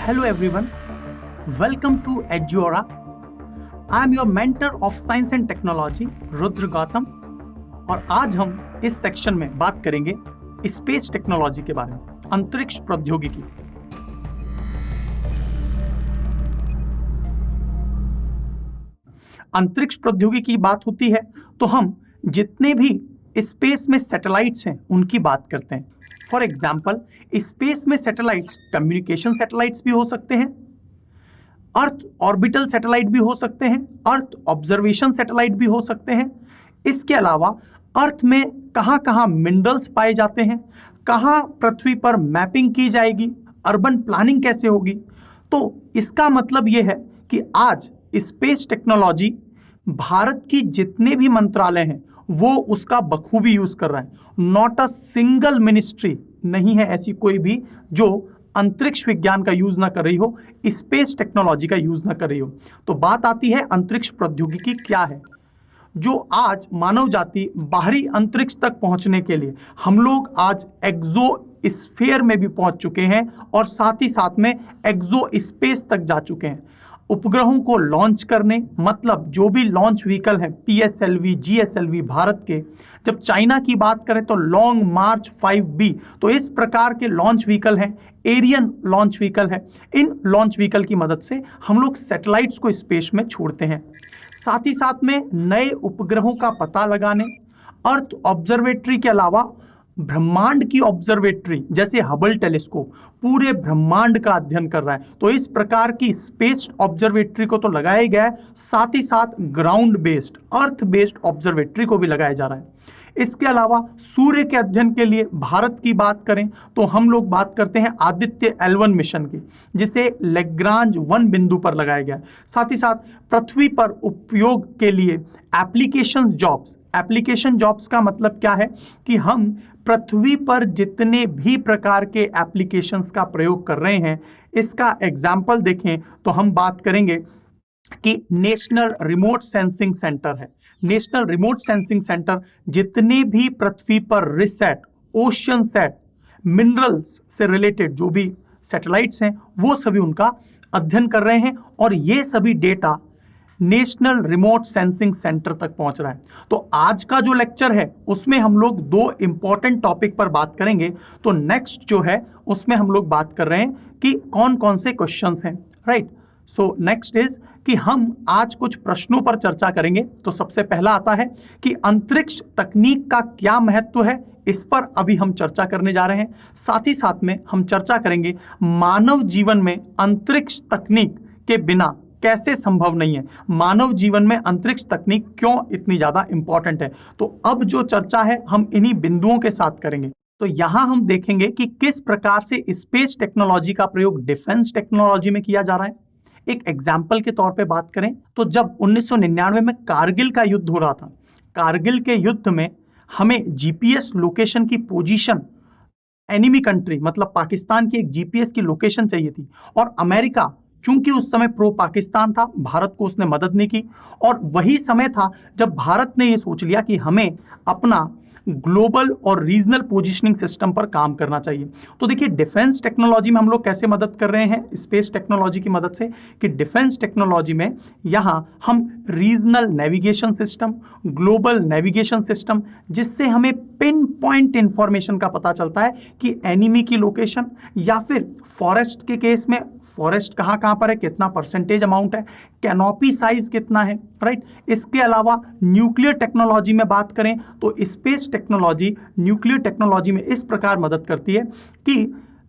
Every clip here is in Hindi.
Hello everyone, welcome to Eduora. I am your mentor of Science and Technology, Rudra Gautam, और आज हम इस सेक्शन में बात करेंगे स्पेस टेक्नोलॉजी के बारे में, अंतरिक्ष प्रौद्योगिकी। अंतरिक्ष प्रौद्योगिकी की बात होती है तो हम जितने भी स्पेस में सैटेलाइट्स हैं उनकी बात करते हैं। फॉर एग्जाम्पल, स्पेस में सैटेलाइट्स कम्युनिकेशन सैटेलाइट्स भी हो सकते हैं, अर्थ ऑर्बिटल सैटेलाइट भी हो सकते हैं, अर्थ ऑब्जर्वेशन सैटेलाइट भी हो सकते हैं। इसके अलावा अर्थ में कहाँ कहाँ मिनरल्स पाए जाते हैं, कहाँ पृथ्वी पर मैपिंग की जाएगी, अर्बन प्लानिंग कैसे होगी। तो इसका मतलब ये है कि आज स्पेस टेक्नोलॉजी भारत की जितने भी मंत्रालय हैं वो उसका बखूबी यूज कर रहा है। नॉट अ सिंगल मिनिस्ट्री नहीं है ऐसी कोई भी जो अंतरिक्ष विज्ञान का यूज ना कर रही हो, स्पेस टेक्नोलॉजी का यूज ना कर रही हो। तो बात आती है अंतरिक्ष प्रौद्योगिकी क्या है, जो आज मानव जाति बाहरी अंतरिक्ष तक पहुंचने के लिए हम लोग आज एक्सो स्फीयर में भी पहुंच चुके हैं और साथ ही साथ में एक्सो स्पेस तक जा चुके हैं। उपग्रहों को लॉन्च करने, मतलब जो भी लॉन्च व्हीकल हैं PSLV, GSLV भारत के, जब चाइना की बात करें तो लॉन्ग मार्च 5B, तो इस प्रकार के लॉन्च व्हीकल हैं, एरियन लॉन्च व्हीकल है। इन लॉन्च व्हीकल की मदद से हम लोग सैटेलाइट्स को स्पेस में छोड़ते हैं। साथ ही साथ में नए उपग्रहों का पता लगाने, अर्थ ऑब्जर्वेटरी के अलावा ब्रह्मांड की ऑब्जर्वेटरी जैसे हबल टेलीस्कोप पूरे ब्रह्मांड का अध्ययन कर रहा है। तो इस प्रकार की स्पेस ऑब्जर्वेटरी को तो लगाया गया है, साथ ही साथ ग्राउंड बेस्ड अर्थ बेस्ड ऑब्जर्वेटरी को भी लगाया जा रहा है। इसके अलावा सूर्य के अध्ययन के लिए भारत की बात करें तो हम लोग बात करते हैं आदित्य L1 मिशन की, जिसे लैग्रांज 1 बिंदु पर लगाया गया है। साथ ही साथ पृथ्वी पर उपयोग के लिए एप्लीकेशन जॉब्स का मतलब क्या है कि हम पृथ्वी पर जितने भी प्रकार के एप्लीकेशंस का प्रयोग कर रहे हैं, इसका एग्जाम्पल देखें तो हम बात करेंगे कि नेशनल रिमोट सेंसिंग सेंटर है। नेशनल रिमोट सेंसिंग सेंटर जितने भी पृथ्वी पर रिसैट, ओशन सेट, मिनरल्स से रिलेटेड जो भी सैटेलाइट्स हैं वो सभी उनका अध्ययन कर रहे हैं और ये सभी data national remote sensing centre तक पहुंच रहा है। तो आज का जो लेक्चर है उसमें हम लोग दो इंपॉर्टेंट टॉपिक पर बात करेंगे। तो नेक्स्ट जो है उसमें हम लोग बात कर रहे हैं कि कौन कौन से क्वेश्चंस हैं, राइट। सो नेक्स्ट इज कि हम आज कुछ प्रश्नों पर चर्चा करेंगे। तो सबसे पहला आता है कि अंतरिक्ष तकनीक का क्या महत्व है, इस पर अभी हम चर्चा करने जा रहे हैं। साथ ही साथ में हम चर्चा करेंगे मानव जीवन में अंतरिक्ष तकनीक के बिना कैसे संभव नहीं है, मानव जीवन में अंतरिक्ष तकनीक क्यों इतनी ज़्यादा इंपॉर्टेंट है। तो अब जो चर्चा है हम इन्हीं बिंदुओं के साथ करेंगे। तो यहाँ हम देखेंगे कि किस प्रकार से स्पेस टेक्नोलॉजी का प्रयोग डिफेंस टेक्नोलॉजी में किया जा रहा है। एक एग्जाम्पल के तौर पे बात करें तो जब 1999 में कारगिल का युद्ध हो रहा था, कारगिल के युद्ध में हमें GPS लोकेशन की पोजीशन, एनिमी कंट्री मतलब पाकिस्तान की एक GPS की लोकेशन चाहिए थी, और अमेरिका चूंकि उस समय प्रो पाकिस्तान था, भारत को उसने मदद नहीं की। और वही समय था जब भारत ने ये सोच लिया कि हमें अपना ग्लोबल और रीजनल पोजीशनिंग सिस्टम पर काम करना चाहिए। तो देखिए डिफेंस टेक्नोलॉजी में हम लोग कैसे मदद कर रहे हैं स्पेस टेक्नोलॉजी की मदद से, कि डिफेंस टेक्नोलॉजी में यहाँ हम regional navigation system, global navigation system, जिससे हमें पिन पॉइंट इंफॉर्मेशन का पता चलता है कि एनिमी की लोकेशन, या फिर फॉरेस्ट के केस में फॉरेस्ट कहाँ कहाँ पर है, कितना परसेंटेज अमाउंट है, कैनोपी साइज कितना है, राइट। इसके अलावा न्यूक्लियर टेक्नोलॉजी में बात करें तो स्पेस टेक्नोलॉजी न्यूक्लियर टेक्नोलॉजी में इस प्रकार मदद करती है कि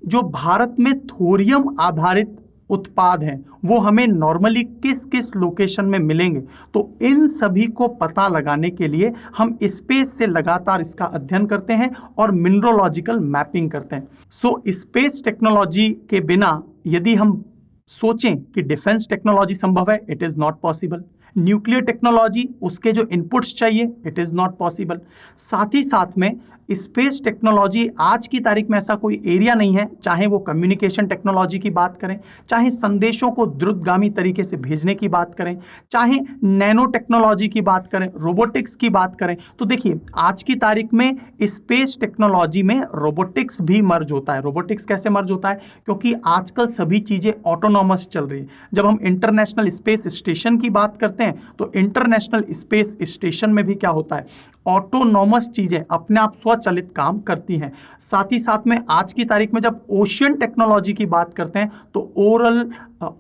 जो भारत में थोरियम आधारित उत्पाद हैं वो हमें नॉर्मली किस किस लोकेशन में मिलेंगे। तो इन सभी को पता लगाने के लिए हम स्पेस से लगातार इसका अध्ययन करते हैं और मिनरोलॉजिकल मैपिंग करते हैं। सो स्पेस टेक्नोलॉजी के बिना यदि हम सोचें कि डिफेंस टेक्नोलॉजी संभव है, it is not possible. Nuclear technology, उसके जो इनपुट्स चाहिए, इट इज़ नॉट पॉसिबल। साथ ही साथ में स्पेस टेक्नोलॉजी आज की तारीख में ऐसा कोई एरिया नहीं है, चाहे वो कम्युनिकेशन टेक्नोलॉजी की बात करें, चाहे संदेशों को द्रुतगामी तरीके से भेजने की बात करें, चाहे नैनो टेक्नोलॉजी की बात करें, रोबोटिक्स की बात करें, तो देखिए आज की तारीख में स्पेस टेक्नोलॉजी में रोबोटिक्स भी मर्ज होता है। रोबोटिक्स कैसे मर्ज होता है? क्योंकि आजकल सभी चीज़ें ऑटोनॉमस चल रही है। जब हम इंटरनेशनल स्पेस स्टेशन की बात करते हैं तो इंटरनेशनल स्पेस स्टेशन में भी क्या होता है? ऑटोनॉमस चीज़ें अपने आप स्वचालित काम करती हैं। साथ ही साथ में आज की तारीख में जब ओशियन टेक्नोलॉजी की बात करते हैं तो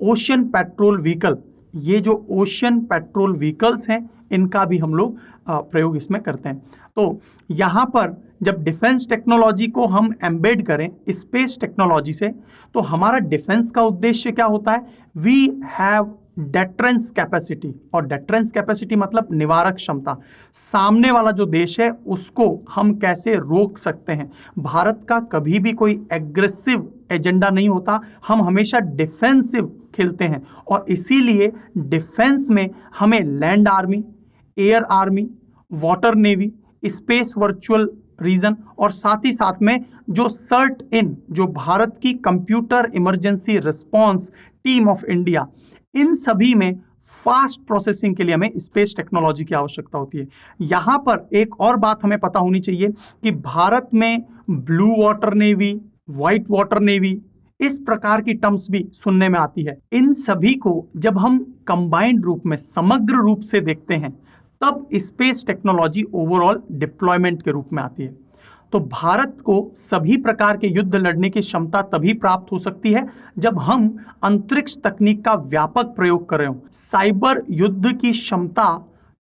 ओशियन पेट्रोल व्हीकल, ये जो ओशियन पेट्रोल व्हीकल्स हैं इनका भी हम लोग प्रयोग इसमें करते हैं। तो यहाँ पर जब डिफेंस टेक्नोलॉजी को हम एम्बेड करें स्पेस टेक्नोलॉजी से, तो हमारा डिफेंस का उद्देश्य क्या होता है? वी हैव डेटरेंस कैपेसिटी, और डेटरेंस कैपेसिटी मतलब निवारक क्षमता। सामने वाला जो देश है उसको हम कैसे रोक सकते हैं। भारत का कभी भी कोई एग्रेसिव एजेंडा नहीं होता, हम हमेशा डिफेंसिव खेलते हैं, और इसीलिए डिफेंस में हमें land army, air army, water navy, space virtual region, और साथ ही साथ में जो सर्ट इन, जो भारत की computer emergency response team of India, इन सभी में फास्ट प्रोसेसिंग के लिए हमें स्पेस टेक्नोलॉजी की आवश्यकता होती है। यहाँ पर एक और बात हमें पता होनी चाहिए कि भारत में blue water navy, white water navy, इस प्रकार की टर्म्स भी सुनने में आती है। इन सभी को जब हम कंबाइंड रूप में, समग्र रूप से देखते हैं, तब स्पेस टेक्नोलॉजी ओवरऑल डिप्लॉयमेंट के रूप में आती है। तो भारत को सभी प्रकार के युद्ध लड़ने की क्षमता तभी प्राप्त हो सकती है जब हम अंतरिक्ष तकनीक का व्यापक प्रयोग कर रहे हो। साइबर युद्ध की क्षमता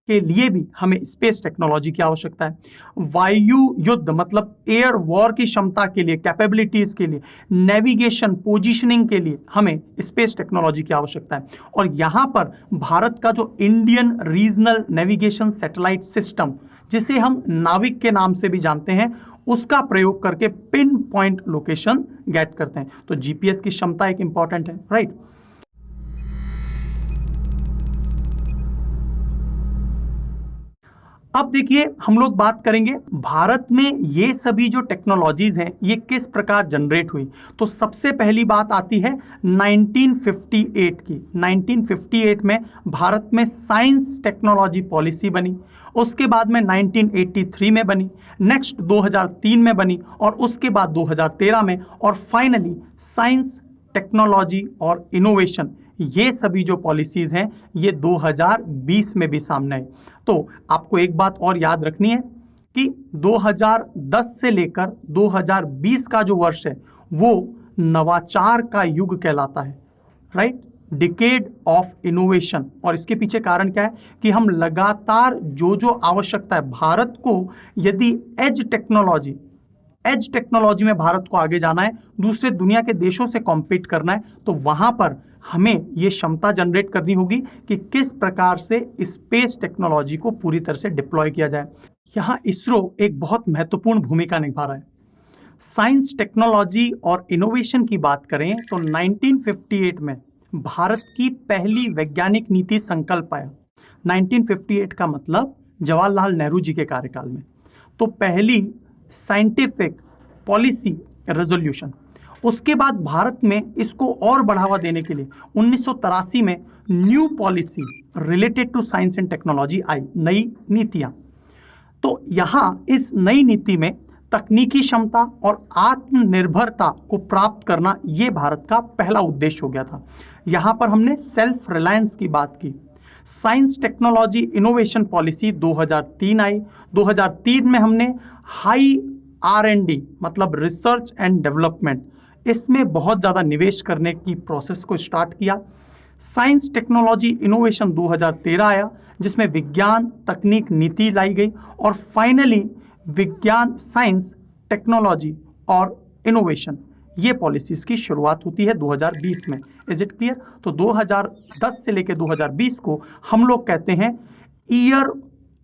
के लिए भी हमें स्पेस टेक्नोलॉजी की आवश्यकता है। वायु युद्ध मतलब एयर वॉर की क्षमता के लिए, कैपेबिलिटीज के लिए, नेविगेशन, पोजीशनिंग के लिए हमें स्पेस टेक्नोलॉजी की आवश्यकता है। और यहाँ पर भारत का जो Indian regional navigation satellite system, जिसे हम नाविक के नाम से भी जानते हैं, उसका प्रयोग करके पिन पॉइंट लोकेशन गेट करते हैं। तो जीपीएस की क्षमता एक इंपॉर्टेंट है, राइट। अब देखिए हम लोग बात करेंगे भारत में ये सभी जो टेक्नोलॉजीज हैं ये किस प्रकार जनरेट हुई। तो सबसे पहली बात आती है 1958 की। 1958 में भारत में साइंस टेक्नोलॉजी पॉलिसी बनी, उसके बाद में 1983 में बनी, नेक्स्ट 2003 में बनी, और उसके बाद 2013 में, और फाइनली साइंस, टेक्नोलॉजी और इनोवेशन, ये सभी जो पॉलिसीज़ हैं ये 2020 में भी सामने आई। तो आपको एक बात और याद रखनी है कि 2010 से लेकर 2020 का जो वर्ष है वो नवाचार का युग कहलाता है, राइट, डिकेड ऑफ इनोवेशन। और इसके पीछे कारण क्या है कि हम लगातार जो आवश्यकता है, भारत को यदि एज टेक्नोलॉजी में भारत को आगे जाना है, दूसरे दुनिया के देशों से कॉम्पीट करना है, तो वहाँ पर हमें ये क्षमता जनरेट करनी होगी कि किस प्रकार से स्पेस टेक्नोलॉजी को पूरी तरह से डिप्लॉय किया जाए। यहाँ इसरो एक बहुत महत्वपूर्ण भूमिका निभा रहा है। साइंस, टेक्नोलॉजी और इनोवेशन की बात करें तो 1958 में भारत की पहली वैज्ञानिक नीति संकल्प आया। 1958 का मतलब जवाहरलाल नेहरू जी के कार्यकाल में। तो पहली साइंटिफिक पॉलिसी रेजोल्यूशन, उसके बाद भारत में इसको और बढ़ावा देने के लिए 1983 में new policy related to science and technology आई, नई नीतियाँ। तो यहाँ इस नई नीति में तकनीकी क्षमता और आत्मनिर्भरता को प्राप्त करना ये भारत का पहला उद्देश्य हो गया था। यहाँ पर हमने सेल्फ रिलायंस की बात की। साइंस, टेक्नोलॉजी, इनोवेशन पॉलिसी 2003 आई। 2003 में हमने हाई R&D मतलब रिसर्च एंड डेवलपमेंट, इसमें बहुत ज़्यादा निवेश करने की प्रोसेस को स्टार्ट किया। साइंस, टेक्नोलॉजी, इनोवेशन 2013 आया, जिसमें विज्ञान तकनीक नीति लाई गई, और फाइनली विज्ञान, साइंस, टेक्नोलॉजी और इनोवेशन, ये पॉलिसीज़ की शुरुआत होती है 2020 में। Is it clear? तो 2010 से लेकर 2020 को हम लोग कहते हैं year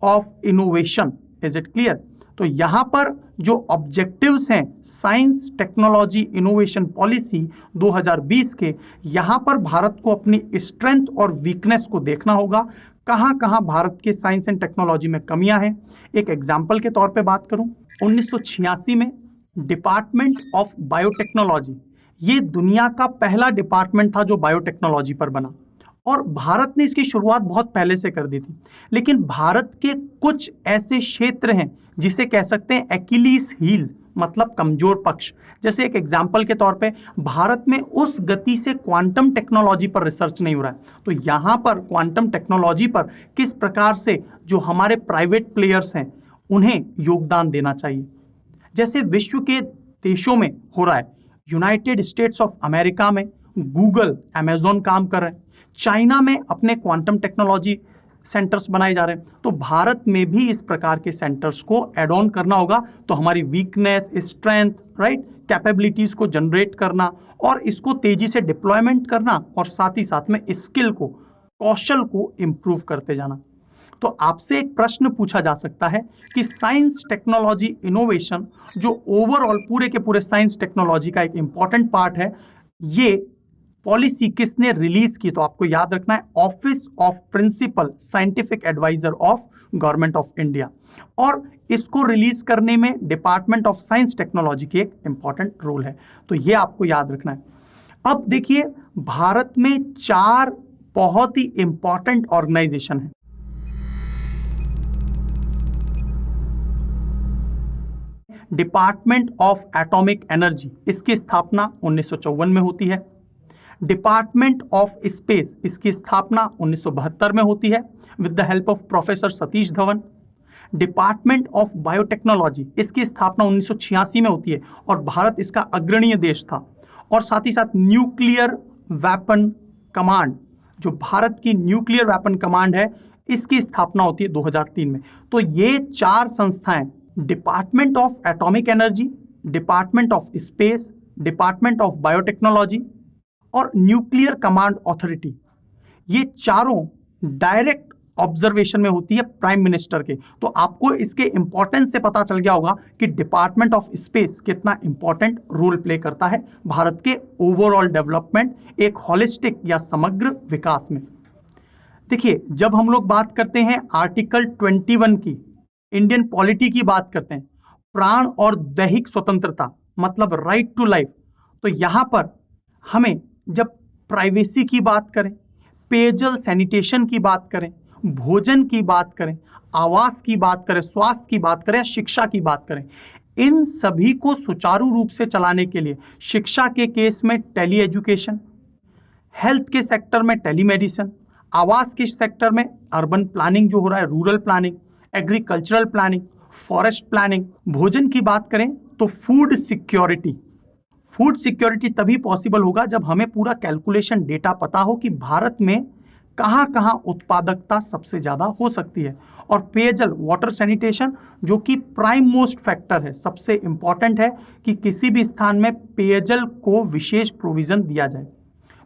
of innovation. Is it clear? तो यहाँ पर जो ऑब्जेक्टिव्स हैं साइंस, टेक्नोलॉजी, इनोवेशन पॉलिसी 2020 के, यहाँ पर भारत को अपनी स्ट्रेंथ और वीकनेस को देखना होगा, कहाँ कहाँ भारत के साइंस एंड टेक्नोलॉजी में कमियां हैं। एक एग्जाम्पल के तौर पे बात करूं, 1986 में डिपार्टमेंट ऑफ बायोटेक्नोलॉजी, ये दुनिया का पहला डिपार्टमेंट था जो बायोटेक्नोलॉजी पर बना, और भारत ने इसकी शुरुआत बहुत पहले से कर दी थी। लेकिन भारत के कुछ ऐसे क्षेत्र हैं जिसे कह सकते हैं एक्िलीज हील, मतलब कमजोर पक्ष। जैसे एक एग्जाम्पल के तौर पे भारत में उस गति से क्वांटम टेक्नोलॉजी पर रिसर्च नहीं हो रहा है, तो यहाँ पर क्वांटम टेक्नोलॉजी पर किस प्रकार से जो हमारे प्राइवेट प्लेयर्स हैं उन्हें योगदान देना चाहिए। जैसे विश्व के देशों में हो रहा है, यूनाइटेड स्टेट्स ऑफ अमेरिका में गूगल, अमेजोन काम कर रहे हैं, चाइना में अपने क्वांटम टेक्नोलॉजी सेंटर्स बनाए जा रहे हैं, तो भारत में भी इस प्रकार के सेंटर्स को एड ऑन करना होगा। तो हमारी वीकनेस, स्ट्रेंथ, राइट, कैपेबिलिटीज को जनरेट करना और इसको तेजी से डिप्लॉयमेंट करना, और साथ ही साथ में स्किल को, कौशल को इंप्रूव करते जाना। तो आपसे एक प्रश्न पूछा जा सकता है कि साइंस टेक्नोलॉजी इनोवेशन जो ओवरऑल पूरे के पूरे साइंस टेक्नोलॉजी का एक इंपॉर्टेंट पार्ट है, ये पॉलिसी किसने रिलीज की? तो आपको याद रखना है office of principal scientific adviser of government of India, और इसको रिलीज करने में डिपार्टमेंट ऑफ साइंस टेक्नोलॉजी की एक इंपॉर्टेंट रोल है। तो ये आपको याद रखना है। अब देखिए, भारत में 4 बहुत ही इंपॉर्टेंट ऑर्गेनाइजेशन है। डिपार्टमेंट ऑफ एटॉमिक एनर्जी, इसकी स्थापना 1954 में होती है। डिपार्टमेंट ऑफ स्पेस, इसकी स्थापना 1972 में होती है with the help of professor Satish Dhawan. Department of biotechnology, इसकी स्थापना 1986 में होती है और भारत इसका अग्रणीय देश था। और साथ ही साथ न्यूक्लियर वेपन कमांड, जो भारत की न्यूक्लियर वेपन कमांड है, इसकी स्थापना होती है 2003 में। तो ये 4 संस्थाएं, department of atomic energy, department of space, department of biotechnology और न्यूक्लियर कमांड अथॉरिटी, ये चारों डायरेक्ट ऑब्जर्वेशन में होती है प्राइम मिनिस्टर के। तो आपको इसके इंपॉर्टेंस से पता चल गया होगा कि डिपार्टमेंट ऑफ स्पेस कितना इंपॉर्टेंट रोल प्ले करता है भारत के ओवरऑल डेवलपमेंट, एक हॉलिस्टिक या समग्र विकास में। देखिए, जब हम लोग बात करते हैं आर्टिकल 21 की, इंडियन पॉलिटी की बात करते हैं, प्राण और दैहिक स्वतंत्रता, मतलब राइट टू लाइफ, तो यहां पर हमें जब प्राइवेसी की बात करें, पेयजल सैनिटेशन की बात करें, भोजन की बात करें, आवास की बात करें, स्वास्थ्य की बात करें, शिक्षा की बात करें, इन सभी को सुचारू रूप से चलाने के लिए शिक्षा के केस में टेली एजुकेशन, हेल्थ के सेक्टर में टेलीमेडिसिन, आवास के सेक्टर में अर्बन प्लानिंग जो हो रहा है, rural planning, agricultural planning, forest planning, भोजन की बात करें तो फूड सिक्योरिटी। फूड सिक्योरिटी तभी पॉसिबल होगा जब हमें पूरा कैलकुलेशन डेटा पता हो कि भारत में कहाँ कहाँ उत्पादकता सबसे ज़्यादा हो सकती है। और पेयजल, वाटर सैनिटेशन, जो कि प्राइम मोस्ट फैक्टर है, सबसे इंपॉर्टेंट है कि किसी भी स्थान में पेयजल को विशेष प्रोविजन दिया जाए।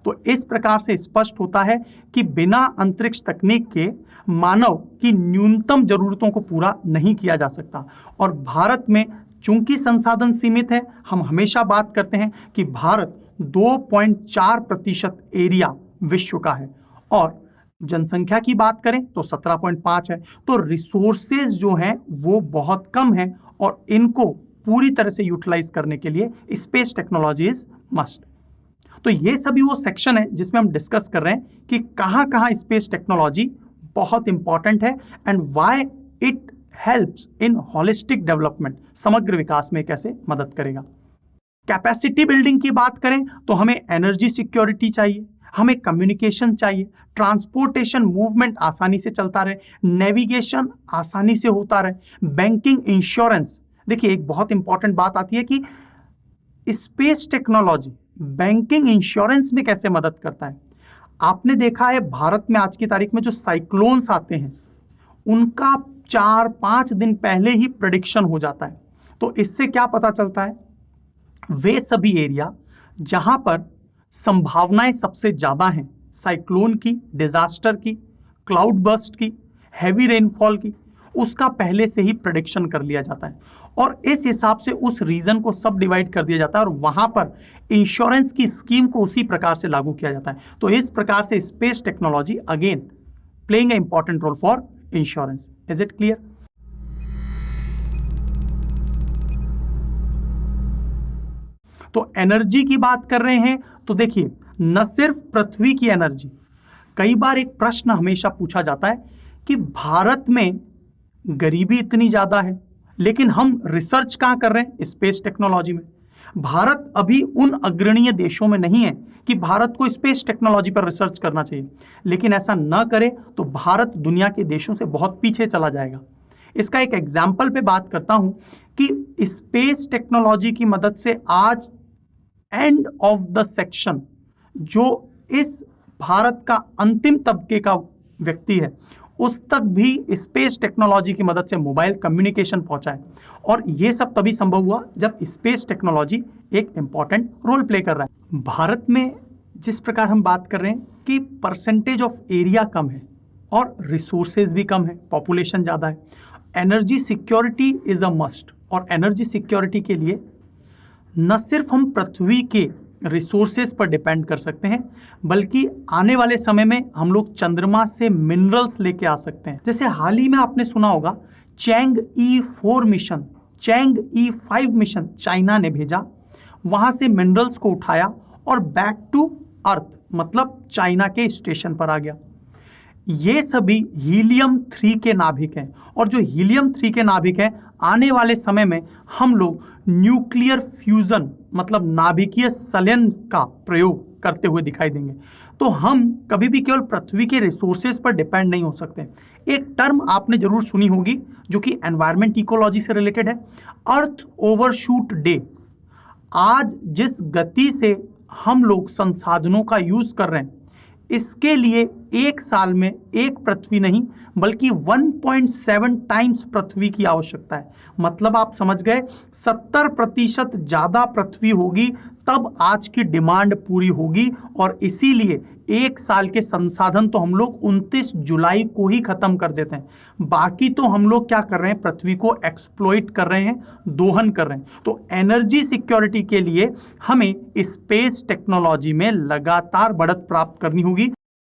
तो इस प्रकार से स्पष्ट होता है कि बिना अंतरिक्ष तकनीक के मानव की न्यूनतम जरूरतों को पूरा नहीं किया जा सकता। और भारत में चूंकि संसाधन सीमित है, हम हमेशा बात करते हैं कि भारत 2.4% एरिया विश्व का है और जनसंख्या की बात करें तो 17.5 है। तो रिसोर्सेज जो हैं वो बहुत कम हैं और इनको पूरी तरह से यूटिलाइज करने के लिए स्पेस टेक्नोलॉजी इज मस्ट। तो ये सभी वो सेक्शन है जिसमें हम डिस्कस कर रहे हैं कि कहाँ कहाँ स्पेस टेक्नोलॉजी बहुत इंपॉर्टेंट है and why it helps in holistic development, समग्र विकास में कैसे मदद करेगा। कैपेसिटी बिल्डिंग की बात करें तो हमें एनर्जी सिक्योरिटी चाहिए, हमें कम्युनिकेशन चाहिए, ट्रांसपोर्टेशन मूवमेंट आसानी से चलता रहे, नेविगेशन आसानी से होता रहे, बैंकिंग, इंश्योरेंस। देखिए, एक बहुत इंपॉर्टेंट बात आती है कि स्पेस टेक्नोलॉजी बैंकिंग, इंश्योरेंस में कैसे मदद करता है। आपने देखा है भारत में आज की तारीख में जो साइक्लोन्स आते हैं उनका 4-5 दिन पहले ही प्रेडिक्शन हो जाता है। तो इससे क्या पता चलता है, वे सभी एरिया जहां पर संभावनाएं सबसे ज्यादा हैं साइक्लोन की, डिजास्टर की, क्लाउड बर्स्ट की, हैवी रेनफॉल की, उसका पहले से ही प्रेडिक्शन कर लिया जाता है और इस हिसाब से उस रीजन को सब डिवाइड कर दिया जाता है और वहां पर इंश्योरेंस की स्कीम को उसी प्रकार से लागू किया जाता है। तो इस प्रकार से space technology again playing an important role for insurance. Is it clear? तो एनर्जी की बात कर रहे हैं तो देखिए, न सिर्फ पृथ्वी की एनर्जी, कई बार एक प्रश्न हमेशा पूछा जाता है कि भारत में गरीबी इतनी ज्यादा है लेकिन हम रिसर्च कहां कर रहे हैं? स्पेस टेक्नोलॉजी में। भारत अभी उन अग्रणीय देशों में नहीं है कि भारत को स्पेस टेक्नोलॉजी पर रिसर्च करना चाहिए, लेकिन ऐसा न करे तो भारत दुनिया के देशों से बहुत पीछे चला जाएगा। इसका एक एग्जाम्पल पे बात करता हूं कि स्पेस टेक्नोलॉजी की मदद से आज एंड ऑफ द सेक्शन, जो इस भारत का अंतिम तबके का व्यक्ति है, उस तक भी स्पेस टेक्नोलॉजी की मदद से मोबाइल कम्युनिकेशन पहुंचा है। और ये सब तभी संभव हुआ जब स्पेस टेक्नोलॉजी एक इंपॉर्टेंट रोल प्ले कर रहा है। भारत में जिस प्रकार हम बात कर रहे हैं कि परसेंटेज ऑफ एरिया कम है और रिसोर्सेज भी कम है, पॉपुलेशन ज़्यादा है, energy security is a must. और एनर्जी सिक्योरिटी के लिए न सिर्फ हम पृथ्वी के रिसोर्सेज पर डिपेंड कर सकते हैं, बल्कि आने वाले समय में हम लोग चंद्रमा से मिनरल्स लेके आ सकते हैं। जैसे हाल ही में आपने सुना होगा चैंग-ई 4 मिशन, चैंग-ई 5 मिशन चाइना ने भेजा, वहां से मिनरल्स को उठाया और बैक टू अर्थ मतलब चाइना के स्टेशन पर आ गया। ये सभी हीलियम-3 के नाभिक हैं, और जो हीलियम-3 के नाभिक हैं, आने वाले समय में हम लोग न्यूक्लियर फ्यूजन मतलब नाभिकीय संलयन का प्रयोग करते हुए दिखाई देंगे। तो हम कभी भी केवल पृथ्वी के रिसोर्सेज पर डिपेंड नहीं हो सकते। एक टर्म आपने जरूर सुनी होगी जो कि एनवायरमेंट इकोलॉजी से रिलेटेड है, अर्थ ओवरशूट डे। आज जिस गति से हम लोग संसाधनों का यूज कर रहे हैं, इसके लिए एक साल में एक पृथ्वी नहीं बल्कि 1.7 टाइम्स पृथ्वी की आवश्यकता है। मतलब आप समझ गए, 70% ज़्यादा पृथ्वी होगी तब आज की डिमांड पूरी होगी। और इसीलिए एक साल के संसाधन तो हम लोग 29 जुलाई को ही खत्म कर देते हैं, बाकी तो हम लोग क्या कर रहे हैं? पृथ्वी को एक्सप्लॉइट कर रहे हैं, दोहन कर रहे हैं। तो एनर्जी सिक्योरिटी के लिए हमें स्पेस टेक्नोलॉजी में लगातार बढ़त प्राप्त करनी होगी।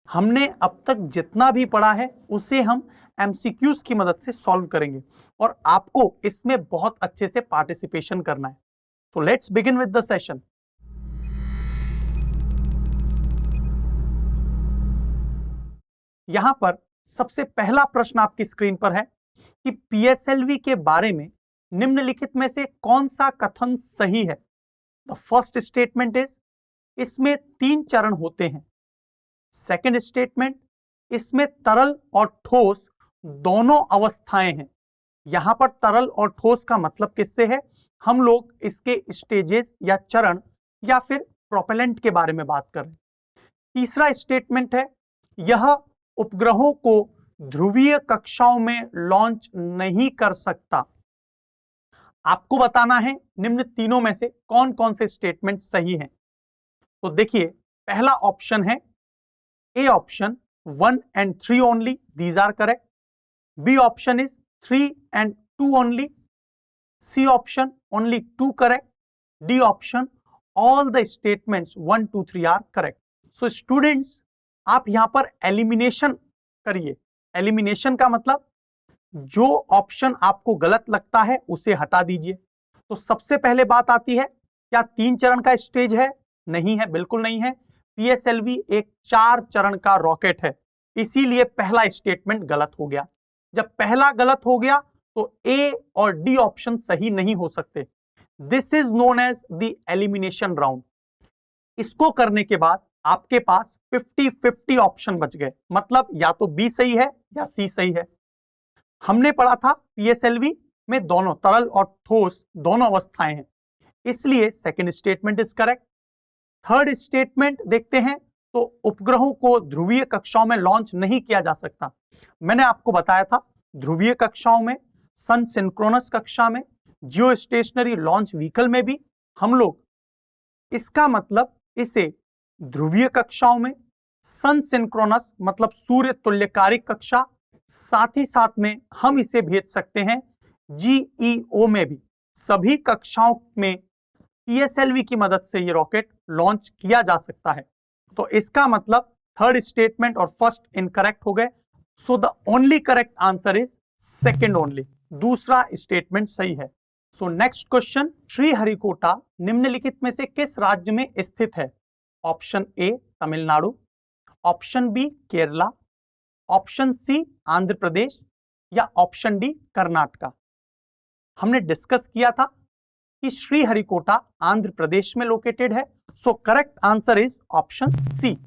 हमने अब तक जितना भी पढ़ा है उसे हम एमसीक्यूज की मदद से सॉल्व करेंगे और आपको इसमें बहुत अच्छे से पार्टिसिपेशन करना है। तो let's begin with the session. यहां पर सबसे पहला प्रश्न आपकी स्क्रीन पर है कि पीएसएलवी के बारे में निम्नलिखित में से कौन सा कथन सही है? द फर्स्ट स्टेटमेंट इज इसमें 3 चरण होते हैं। सेकंड स्टेटमेंट, इसमें तरल और ठोस दोनों अवस्थाएं हैं। यहां पर तरल और ठोस का मतलब किससे है? हम लोग इसके स्टेजेस या चरण या फिर प्रोपेलेंट के बारे में बात कर रहे हैं। तीसरा स्टेटमेंट है यह उपग्रहों को ध्रुवीय कक्षाओं में लॉन्च नहीं कर सकता। आपको बताना है निम्न तीनों में से कौन कौन से स्टेटमेंट सही हैं। तो देखिए, पहला ऑप्शन है A option 1 and 3 only, these are correct. B option is 3 and 2 only. C option only 2 correct. D option all the statements 1, 2, 3 are correct. So students, आप यहां पर एलिमिनेशन करिए। एलिमिनेशन का मतलब जो ऑप्शन आपको गलत लगता है उसे हटा दीजिए। तो सबसे पहले बात आती है, क्या 3 चरण का स्टेज है? नहीं है, बिल्कुल नहीं है। पीएसएलवी एक 4 चरण का रॉकेट है, इसीलिए पहला स्टेटमेंट गलत हो गया। जब पहला गलत हो गया तो ए और डी ऑप्शन सही नहीं हो सकते। This is known as the elimination round. इसको करने के बाद आपके पास 50-50 ऑप्शन बच गए, मतलब या तो बी सही है या सी सही है। हमने पढ़ा था पीएसएलवी में दोनों तरल और ठोस दोनों अवस्थाएं हैं, इसलिए second statement is correct. Third statement देखते हैं, तो उपग्रहों को ध्रुवीय कक्षाओं में लॉन्च नहीं किया जा सकता। मैंने आपको बताया था ध्रुवीय कक्षाओं में, सन सिंक्रोनस कक्षा में, जियो स्टेशनरी लॉन्च व्हीकल में भी हम लोग, इसका मतलब इसे ध्रुवीय कक्षाओं में, सन सिंक्रोनस मतलब सूर्य तुल्यकारी कक्षा, साथ ही साथ में हम इसे भेज सकते हैं जीईओ में भी। सभी कक्षाओं में पीएसएलवी की मदद से ये रॉकेट लॉन्च किया जा सकता है। तो इसका मतलब थर्ड स्टेटमेंट और फर्स्ट इनकरेक्ट हो गए। So the only correct answer is second only, दूसरा स्टेटमेंट सही है। सो नेक्स्ट क्वेश्चन, श्रीहरिकोटा निम्नलिखित में से किस राज्य में स्थित है? Option A Tamil Nadu, option B Kerala, option C Andhra Pradesh या ऑप्शन डी कर्नाटका। हमने डिस्कस किया था कि श्रीहरिकोटा आंध्र प्रदेश में लोकेटेड है। So correct answer is option C.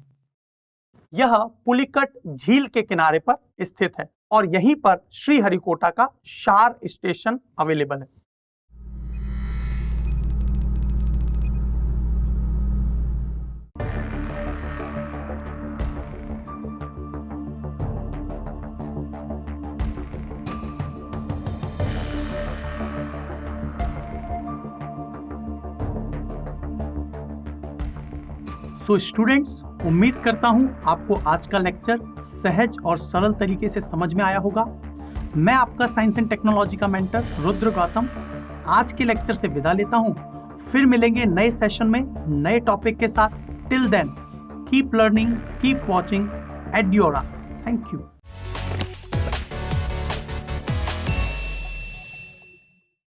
यह पुलिकट झील के किनारे पर स्थित है और यहीं पर श्रीहरिकोटा का शार स्टेशन अवेलेबल है। तो स्टूडेंट्स, उम्मीद करता हूं आपको आज का लेक्चर सहज और सरल तरीके से समझ में आया होगा। मैं आपका साइंस एंड टेक्नोलॉजी का मेंटर रुद्र गौतम आज के लेक्चर से विदा लेता हूं। फिर मिलेंगे नए सेशन में नए टॉपिक के साथ। Till then keep learning, keep watching Edyora. Thank you.